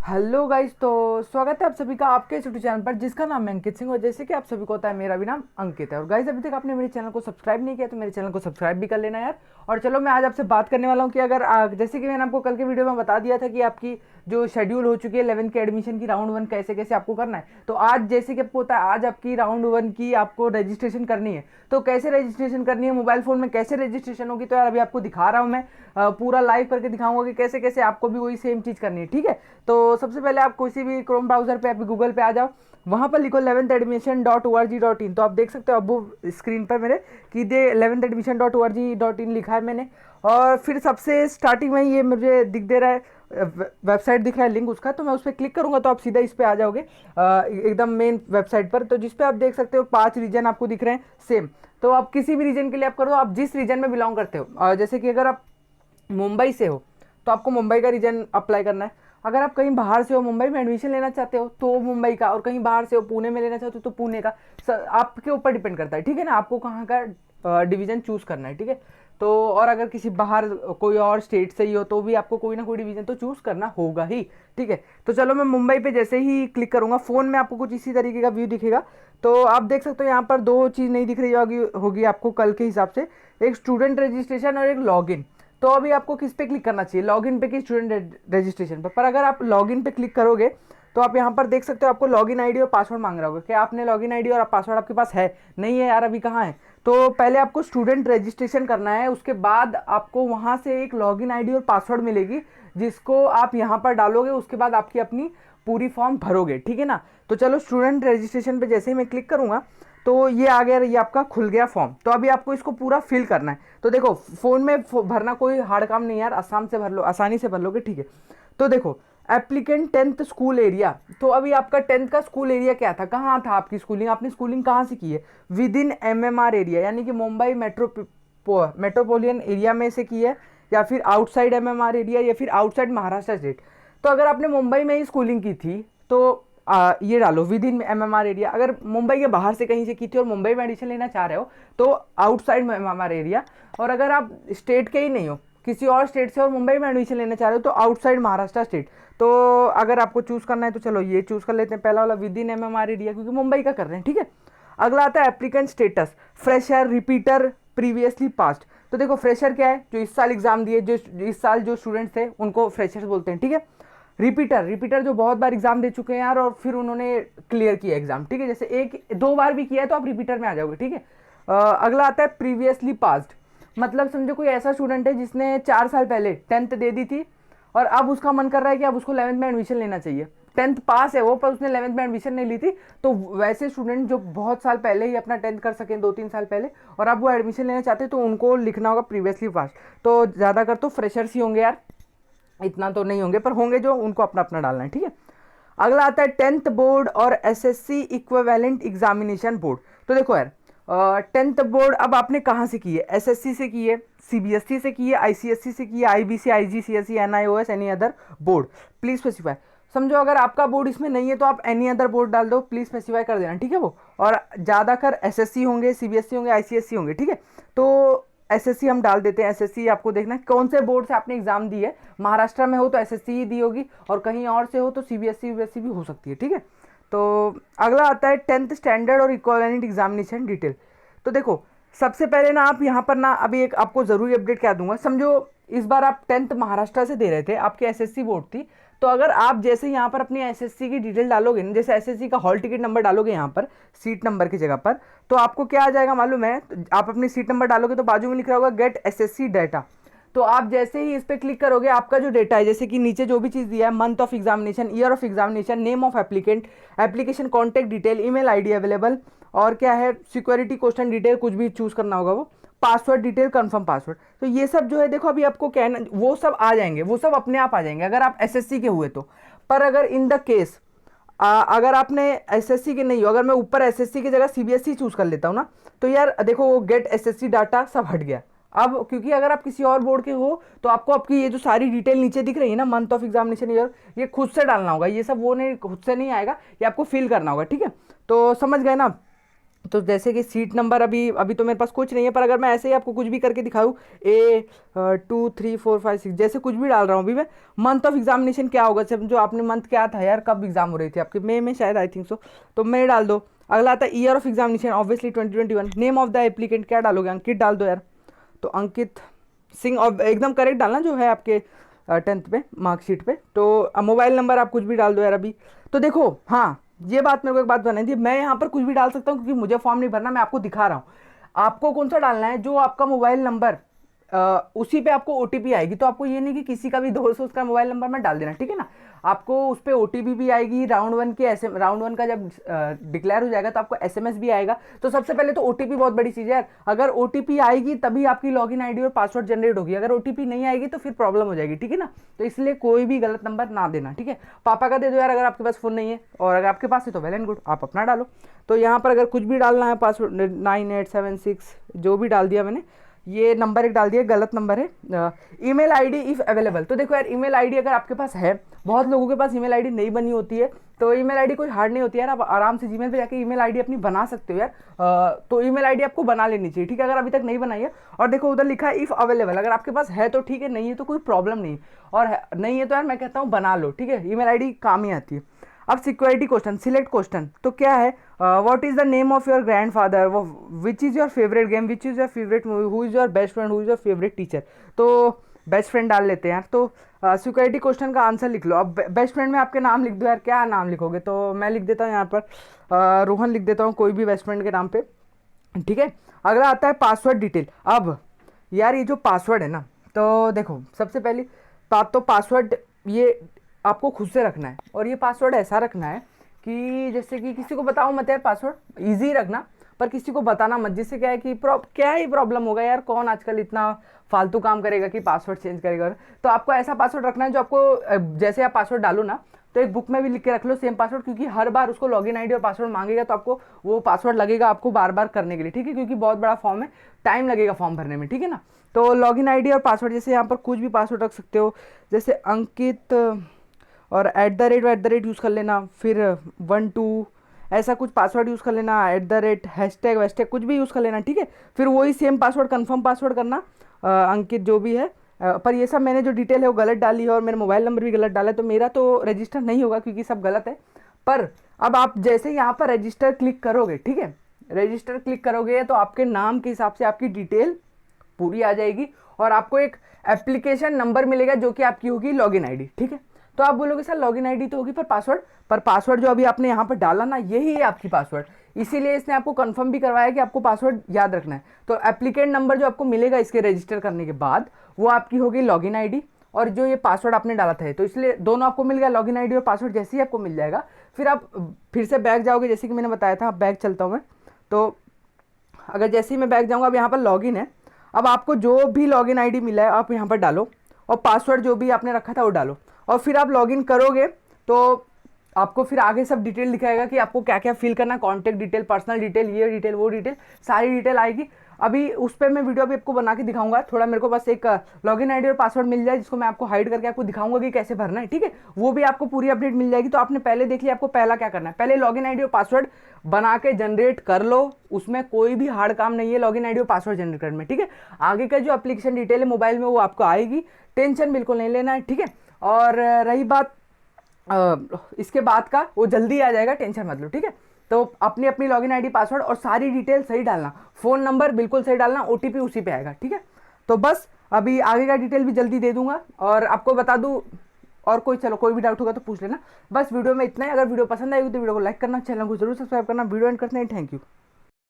Hello guys, तो स्वागत है आप सभी का आपके यूट्यूब चैनल पर जिसका नाम है अंकित सिंह। और जैसे कि आप सभी को होता है, मेरा भी नाम अंकित है। और गाइस, अभी तक आपने मेरे चैनल को सब्सक्राइब नहीं किया तो मेरे चैनल को सब्सक्राइब भी कर लेना यार। और चलो, मैं आज आपसे बात करने वाला हूँ कि अगर जैसे कि मैंने आपको कल के वीडियो में बता दिया था कि आपकी जो शेड्यूल हो चुकी है 11th के एडमिशन की राउंड 1 कैसे कैसे आपको करना है। तो आज जैसे कि आपको होता है, आज आपकी राउंड 1 की आपको रजिस्ट्रेशन करनी है। तो कैसे रजिस्ट्रेशन करनी है, मोबाइल फ़ोन में कैसे रजिस्ट्रेशन होगी, तो यार अभी आपको दिखा रहा हूँ मैं। पूरा लाइव करके दिखाऊंगा कि कैसे कैसे आपको भी वही सेम चीज़ करनी है। ठीक है, तो सबसे पहले आप किसी भी क्रोम ब्राउजर पे, आप गूगल पे आ जाओ। वहाँ पर लिखो 11thadmission.org.in। तो आप देख सकते हो अब वो स्क्रीन पर मेरे कि दे 11thadmission.org.in लिखा है मैंने। और फिर सबसे स्टार्टिंग में ये मुझे दिख दे रहा है, वेबसाइट दिख रहा है लिंक उसका। तो मैं उस पर क्लिक करूंगा तो आप सीधा इस पे आ जाओगे, एकदम मेन वेबसाइट पर। तो जिस पे आप देख सकते हो 5 रीजन आपको दिख रहे हैं सेम। तो आप किसी भी रीजन के लिए आप करो, आप जिस रीजन में बिलोंग करते हो। जैसे कि अगर आप मुंबई से हो तो आपको मुंबई का रीजन अप्लाई करना है। अगर आप कहीं बाहर से हो, मुंबई में एडमिशन लेना चाहते हो तो मुंबई का, और कहीं बाहर से हो पुणे में लेना चाहते हो तो पुणे का। आपके ऊपर डिपेंड करता है, ठीक है ना, आपको कहाँ का डिवीज़न चूज़ करना है। ठीक है, तो और अगर किसी बाहर कोई और स्टेट से ही हो तो भी आपको कोई ना कोई डिवीज़न तो चूज़ करना होगा ही। ठीक है, तो चलो मैं मुंबई पे जैसे ही क्लिक करूँगा, फ़ोन में आपको कुछ इसी तरीके का व्यू दिखेगा। तो आप देख सकते हो यहाँ पर दो चीज़ नहीं दिख रही होगी आपको कल के हिसाब से, एक स्टूडेंट रजिस्ट्रेशन और एक लॉगिन। तो अभी आपको किस पे क्लिक करना चाहिए, लॉगिन पे कि स्टूडेंट रजिस्ट्रेशन पर अगर आप लॉगिन पे क्लिक करोगे तो आप यहाँ पर देख सकते हो आपको लॉगिन आईडी और पासवर्ड मांग रहा होगा। क्या आपने लॉगिन आईडी और पासवर्ड आपके पास है? नहीं है यार, अभी कहाँ है। तो पहले आपको स्टूडेंट रजिस्ट्रेशन करना है, उसके बाद आपको वहाँ से एक लॉगिन आईडी और पासवर्ड मिलेगी जिसको आप यहाँ पर डालोगे। उसके बाद आपकी अपनी पूरी फॉर्म भरोगे, ठीक है ना। तो चलो, स्टूडेंट रजिस्ट्रेशन पे जैसे ही मैं क्लिक करूँगा तो ये आ गया, ये आपका खुल गया फॉर्म। तो अभी आपको इसको पूरा फिल करना है। तो देखो, फ़ोन में भरना कोई हार्ड काम नहीं यार, आसान से भर लो, आसानी से भर लोगे। ठीक है, तो देखो, एप्लीकेंट 10th स्कूल एरिया। तो अभी आपका 10th का स्कूल एरिया क्या था, कहाँ था आपकी स्कूलिंग, आपने स्कूलिंग कहाँ से की है? विद इन MMR एरिया, यानी कि मुंबई मेट्रोपोलियन एरिया में से की है, या फिर आउटसाइड MMR एरिया, या फिर आउटसाइड महाराष्ट्र स्टेट। तो अगर आपने मुंबई में ही स्कूलिंग की थी तो ये डालो विद इन MMR एरिया। अगर मुंबई के बाहर से कहीं से की थी और मुंबई में एडमिशन लेना चाह रहे हो तो आउटसाइड MMR एरिया। और अगर आप स्टेट के ही नहीं हो, किसी और स्टेट से और मुंबई में एडमिशन लेना चाह रहे हो तो आउटसाइड महाराष्ट्र स्टेट। तो अगर आपको चूज़ करना है तो चलो ये चूज़ कर लेते हैं, पहला वाला विद इन MMR एरिया, क्योंकि मुंबई का कर रहे हैं। ठीक है, अगला आता है applicant status, fresher, repeater, previously past. तो देखो, फ्रेशर क्या है, जो इस साल एग्जाम दिए, जो इस साल जो स्टूडेंट्स थे उनको फ्रेशर्स बोलते हैं। ठीक है, रिपीटर, रिपीटर जो बहुत बार एग्जाम दे चुके हैं यार और फिर उन्होंने क्लियर किया एग्जाम। ठीक है, जैसे एक दो बार भी किया है तो आप रिपीटर में आ जाओगे। ठीक है, अगला आता है प्रीवियसली पास्ड। मतलब समझो कोई ऐसा स्टूडेंट है जिसने 4 साल पहले 10th दे दी थी और अब उसका मन कर रहा है कि अब उसको 11th में एडमिशन लेना चाहिए। 10th पास है वो, पर उसने 11th में एडमिशन नहीं ली थी। तो वैसे स्टूडेंट जो बहुत साल पहले ही अपना 10th कर सकें, 2-3 साल पहले, और अब वो एडमिशन लेना चाहते हैं, तो उनको लिखना होगा प्रीवियसली पास। तो ज़्यादातर तो फ्रेशर्स ही होंगे यार, इतना तो नहीं होंगे, पर होंगे जो, उनको अपना अपना डालना है। ठीक है, अगला आता है 10th बोर्ड और SSC इक्विवेलेंट एग्जामिनेशन बोर्ड। तो देखो यार, 10th बोर्ड अब आपने कहाँ से की है, SSC से की है, CBSE से की है, ICSE से की है, IBC, IGCSE, NIOS, any other board, please specify. समझो अगर आपका बोर्ड इसमें नहीं है तो आप एनी अदर बोर्ड डाल दो, प्लीज स्पेसिफाई कर देना। ठीक है, वो और ज़्यादातर SSC होंगे, CBSE होंगे, ICSE होंगे। ठीक है, तो SSC हम डाल देते हैं। SSC आपको देखना है कौन से बोर्ड से आपने एग्जाम दी है। महाराष्ट्र में हो तो SSC ही दी होगी, और कहीं और से हो तो CBSE UBSE भी हो सकती है। ठीक है, तो अगला आता है 10th स्टैंडर्ड और इक्विवेलेंट एग्जामिनेशन डिटेल। तो देखो, सबसे पहले ना आप यहाँ पर ना अभी एक आपको ज़रूरी अपडेट क्या दूंगा। समझो इस बार आप 10th महाराष्ट्र से दे रहे थे, आपकी SSC बोर्ड थी। तो अगर आप जैसे यहाँ पर अपनी SSC की डिटेल डालोगे ना, जैसे SSC का हॉल टिकट नंबर डालोगे यहाँ पर सीट नंबर की जगह पर, तो आपको क्या आ जाएगा मालूम है? तो आप अपनी सीट नंबर डालोगे तो बाजू में लिख रहा होगा गेट SSC डाटा। तो आप जैसे ही इस पर क्लिक करोगे, आपका जो डेटा है, जैसे कि नीचे जो भी चीज़ दिया है, month of examination, year of examination, name of applicant, application contact detail, email ID available, और क्या है, सिक्योरिटी क्वेश्चन डिटेल, कुछ भी चूज़ करना होगा वो, पासवर्ड डिटेल, कंफर्म पासवर्ड। तो ये सब जो है देखो, अभी आपको क्या है ना, वो सब आ जाएंगे, वो सब अपने आप आ जाएंगे अगर आप SSC के हुए तो। पर अगर इन द केस अगर आपने SSC के नहीं हो, अगर मैं ऊपर SSC की जगह CBSE चूज कर लेता हूँ ना, तो यार देखो वो गेट SSC डाटा सब हट गया। अब क्योंकि अगर आप किसी और बोर्ड के हो तो आपको आपकी ये जो सारी डिटेल नीचे दिख रही है ना, मंथ ऑफ एग्जामिनेशन, ईयर, ये खुद से डालना होगा। ये सब वो नहीं, खुद से नहीं आएगा, ये आपको फिल करना होगा। ठीक है, तो समझ गए ना। तो जैसे कि सीट नंबर अभी अभी तो मेरे पास कुछ नहीं है, पर अगर मैं ऐसे ही आपको कुछ भी करके दिखाऊँ, A 2 3 4 5 6 जैसे कुछ भी डाल रहा हूँ अभी मैं। मंथ ऑफ एग्जामिनेशन क्या होगा, सब जो आपने मंथ क्या था यार, कब एग्जाम हो रही थी आपके, मई में शायद, आई थिंक सो, तो मई डाल दो। अगला आता है year of examination, obviously 2021। Name of the applicant क्या डालोगे, अंकित डाल दो यार। तो अंकित सिंह, और एकदम करेक्ट डालना जो है आपके 10th पे मार्कशीट पे। तो मोबाइल नंबर आप कुछ भी डाल दो यार अभी। तो देखो हाँ, ये बात मेरे को एक बात बनाई थी, मैं यहाँ पर कुछ भी डाल सकता हूँ क्योंकि मुझे फॉर्म नहीं भरना, मैं आपको दिखा रहा हूँ। आपको कौन सा डालना है, जो आपका मोबाइल नंबर उसी पे आपको ओटीपी आएगी। तो आपको ये नहीं कि किसी का भी दोस्त हो उसका मोबाइल नंबर में डाल देना, ठीक है ना। आपको उस पर ओटीपी भी आएगी, राउंड वन का जब डिक्लेयर हो जाएगा तो आपको एसएमएस भी आएगा। तो सबसे पहले तो ओटीपी बहुत बड़ी चीज़ है यार, अगर ओटीपी आएगी तभी आपकी लॉगिन आईडी और पासवर्ड जनरेट होगी, अगर ओटीपी नहीं आएगी तो फिर प्रॉब्लम हो जाएगी, ठीक है ना। तो इसलिए कोई भी गलत नंबर ना देना, ठीक है। पापा का दे दो यार अगर आपके पास फ़ोन नहीं है, और अगर आपके पास है तो वेल एंड गुड, आप अपना डालो। तो यहाँ पर अगर कुछ भी डालना है, पासवर्ड 9876 जो भी डाल दिया मैंने, ये नंबर एक डाल दिया, गलत नंबर है। ईमेल आईडी इफ़ अवेलेबल, तो देखो यार ईमेल आईडी अगर आपके पास है, बहुत लोगों के पास ईमेल आईडी नहीं बनी होती है, तो ईमेल आईडी कोई हार्ड नहीं होती है यार, आप आराम से जीमेल पे जाके ईमेल आईडी अपनी बना सकते हो यार। तो ईमेल आईडी आपको बना लेनी चाहिए, ठीक है, अगर अभी तक नहीं बनाई है। और देखो उधर लिखा है इफ़ अवेलेबल, अगर आपके पास है तो ठीक है, नहीं है तो कोई प्रॉब्लम नहीं, और नहीं है तो यार मैं कहता हूँ बना लो, ठीक है, ईमेल आईडी काम ही आती है। अब सिक्योरिटी क्वेश्चन, सिलेक्ट क्वेश्चन, तो क्या है, what is the name of your grandfather, which is your favourite game, which is your favourite movie, who is your best friend, who is your favourite teacher. तो best friend डाल लेते हैं यार। तो security question का answer लिख लो। अब best friend में आपके नाम लिख दो यार, क्या नाम लिखोगे, तो मैं लिख देता हूँ यहाँ पर रोहन लिख देता हूँ, कोई भी बेस्ट फ्रेंड के नाम पे, ठीक है। अगला आता है पासवर्ड डिटेल। अब यार ये जो पासवर्ड है ना, तो देखो सबसे पहली बात तो पासवर्ड ये आपको खुद से रखना है, और ये पासवर्ड ऐसा रखना है कि जैसे कि किसी को बताओ मत यार, पासवर्ड इजी रखना, पर किसी को बताना मत, जिससे क्या है कि क्या ही प्रॉब्लम होगा यार, कौन आजकल इतना फालतू काम करेगा कि पासवर्ड चेंज करेगा। तो आपको ऐसा पासवर्ड रखना है जो आपको जैसे आप पासवर्ड डालो ना, तो एक बुक में भी लिख के रख लो सेम पासवर्ड, क्योंकि हर बार उसको लॉगिन आईडी और पासवर्ड मांगेगा तो आपको वो पासवर्ड लगेगा आपको बार बार करने के लिए, ठीक है, क्योंकि बहुत बड़ा फॉर्म है, टाइम लगेगा फॉर्म भरने में, ठीक है ना। तो लॉगिन आईडी और पासवर्ड, जैसे यहाँ पर कुछ भी पासवर्ड रख सकते हो, जैसे अंकित और @ यूज़ कर लेना, फिर 1 2 ऐसा कुछ पासवर्ड यूज़ कर लेना, @ हैशटैग कुछ भी यूज़ कर लेना, ठीक है। फिर वही सेम पासवर्ड कंफर्म पासवर्ड करना, अंकित जो भी है। पर ये सब मैंने जो डिटेल है वो गलत डाली है, और मेरा मोबाइल नंबर भी गलत डाला है, तो मेरा तो रजिस्टर नहीं होगा क्योंकि सब गलत है। पर अब आप जैसे यहाँ पर रजिस्टर क्लिक करोगे, ठीक है, रजिस्टर क्लिक करोगे तो आपके नाम के हिसाब से आपकी डिटेल पूरी आ जाएगी, और आपको एक एप्लीकेशन नंबर मिलेगा जो कि आपकी होगी लॉगिन आईडी, ठीक है। तो आप बोलोगे सर लॉगिन आईडी तो होगी पर पासवर्ड जो अभी आपने यहाँ पर डाला ना, यही है आपकी पासवर्ड, इसीलिए इसने आपको कंफर्म भी करवाया कि आपको पासवर्ड याद रखना है। तो एप्लीकेंट नंबर जो आपको मिलेगा इसके रजिस्टर करने के बाद, वो आपकी होगी लॉगिन आईडी, और जो ये पासवर्ड आपने डाला था, तो इसलिए दोनों आपको मिल गया, लॉगिन आईडी और पासवर्ड जैसे ही आपको मिल जाएगा, फिर आप फिर से बैक जाओगे, जैसे कि मैंने बताया था, बैक चलता हूँ मैं। तो अगर जैसे ही मैं बैक जाऊँगा, अब यहाँ पर लॉगिन है, अब आपको जो भी लॉगिन आईडी मिला है आप यहाँ पर डालो, और पासवर्ड जो भी आपने रखा था वो डालो, और फिर आप लॉगिन करोगे तो आपको फिर आगे सब डिटेल दिखाएगा कि आपको क्या क्या फिल करना, कॉन्टैक्ट डिटेल, पर्सनल डिटेल, ये डिटेल वो डिटेल, सारी डिटेल आएगी। अभी उस पर मैं वीडियो भी आपको बना के दिखाऊंगा, थोड़ा मेरे को बस एक लॉगिन आईडी और पासवर्ड मिल जाए, जिसको मैं आपको हाइड करके आपको दिखाऊंगा कि कैसे भरना है, ठीक है, वो भी आपको पूरी अपडेट मिल जाएगी। तो आपने पहले देख लिया आपको पहला क्या करना है, पहले लॉगिन आईडी और पासवर्ड बना के जनरेट कर लो, उसमें कोई भी हार्ड काम नहीं है लॉगिन आईडी और पासवर्ड जनरेट करने में, ठीक है। आगे का जो एप्लीकेशन डिटेल है मोबाइल में वो आपको आएगी, टेंशन बिल्कुल नहीं लेना है, ठीक है। और रही बात इसके बाद का, वो जल्दी आ जाएगा, टेंशन मत लो, ठीक है। तो अपनी अपनी लॉगिन आईडी पासवर्ड और सारी डिटेल सही डालना, फ़ोन नंबर बिल्कुल सही डालना, ओटीपी उसी पे आएगा, ठीक है। तो बस अभी आगे का डिटेल भी जल्दी दे दूंगा, और आपको बता दूं, और कोई भी डाउट होगा तो पूछ लेना। बस वीडियो में इतना ही, अगर वीडियो पसंद आएगी तो वीडियो को लाइक करना, चैनल को जरूर सब्सक्राइब करना। वीडियो एंड करते हैं, थैंक यू।